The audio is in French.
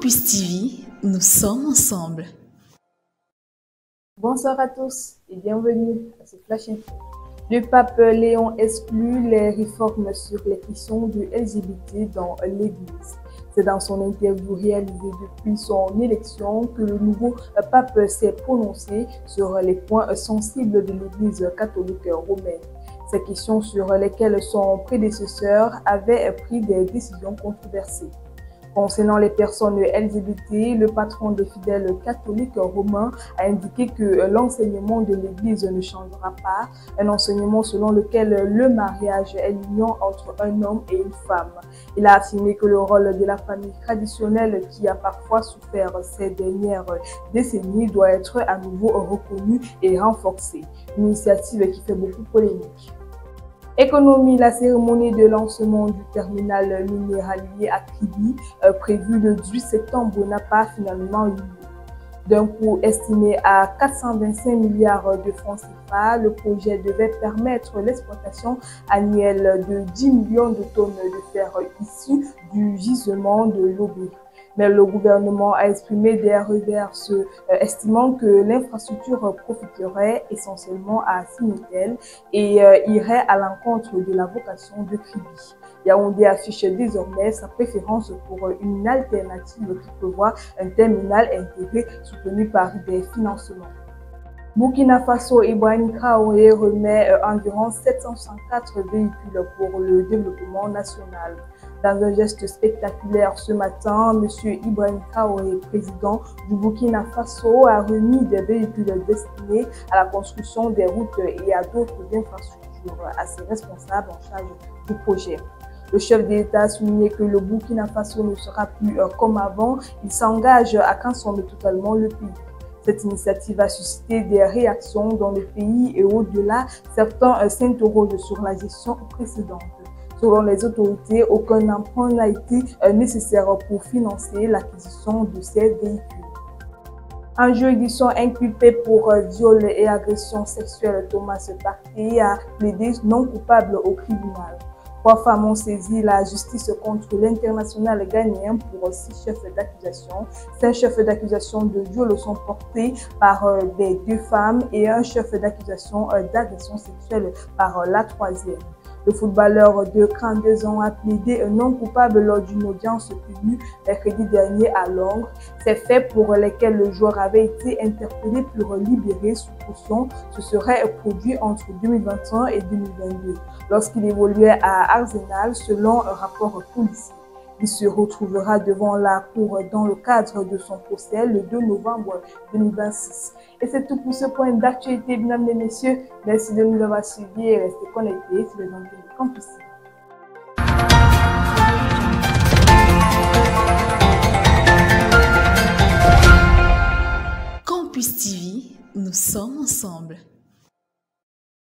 Campus TV, nous sommes ensemble. Bonsoir à tous et bienvenue à ce Flash Info. Le pape Léon exclut les réformes sur les questions de LGBT dans l'Église. C'est dans son interview réalisée depuis son élection que le nouveau pape s'est prononcé sur les points sensibles de l'Église catholique romaine. Ces questions sur lesquelles son prédécesseur avait pris des décisions controversées. Concernant les personnes LGBT, le patron des fidèles catholiques romains a indiqué que l'enseignement de l'Église ne changera pas, un enseignement selon lequel le mariage est l'union entre un homme et une femme. Il a affirmé que le rôle de la famille traditionnelle, qui a parfois souffert ces dernières décennies, doit être à nouveau reconnu et renforcé. Une initiative qui fait beaucoup polémique. Économie, la cérémonie de lancement du terminal minéralier à Kribi, prévue le 18 septembre, n'a pas finalement eu lieu. D'un coût estimé à 425 milliards de francs CFA, le projet devait permettre l'exploitation annuelle de 10 millions de tonnes de fer issues du gisement de l'Aubé. Mais le gouvernement a exprimé des réserves, estimant que l'infrastructure profiterait essentiellement à Sinotel et irait à l'encontre de la vocation de Kribi. Yaoundé affiche désormais sa préférence pour une alternative qui prévoit un terminal intégré soutenu par des financements. Burkina Faso, Ibrahim Traoré remet environ 764 véhicules pour le développement national. Dans un geste spectaculaire ce matin, M. Ibrahim Traoré, président du Burkina Faso, a remis des véhicules destinés à la construction des routes et à d'autres infrastructures à ses responsables en charge du projet. Le chef d'État a souligné que le Burkina Faso ne sera plus comme avant. Il s'engage à transformer totalement le pays. Cette initiative a suscité des réactions dans le pays et au-delà, certains s'interrogent sur la gestion précédente. Selon les autorités, aucun emprunt n'a été nécessaire pour financer l'acquisition de ces véhicules. En juridiction, inculpé pour viol et agression sexuelle, Thomas Partey a plaidé non coupable au tribunal. 3 femmes ont saisi la justice contre l'international ghanéen pour 6 chefs d'accusation. 5 chefs d'accusation de viol sont portés par les 2 femmes et un chef d'accusation d'agression sexuelle par la 3e. Le footballeur de 32 ans a plaidé non coupable lors d'une audience tenue mercredi dernier à Londres. Ces faits pour lesquels le joueur avait été interpellé pour libérer sous caution se seraient produits entre 2021 et 2022, lorsqu'il évoluait à Arsenal selon un rapport policier. Il se retrouvera devant la cour dans le cadre de son procès le 2 novembre 2026. Et c'est tout pour ce point d'actualité, mesdames et messieurs. Merci de nous avoir suivis et restez connectés sur les antennes de Campus. Campus TV, nous sommes ensemble.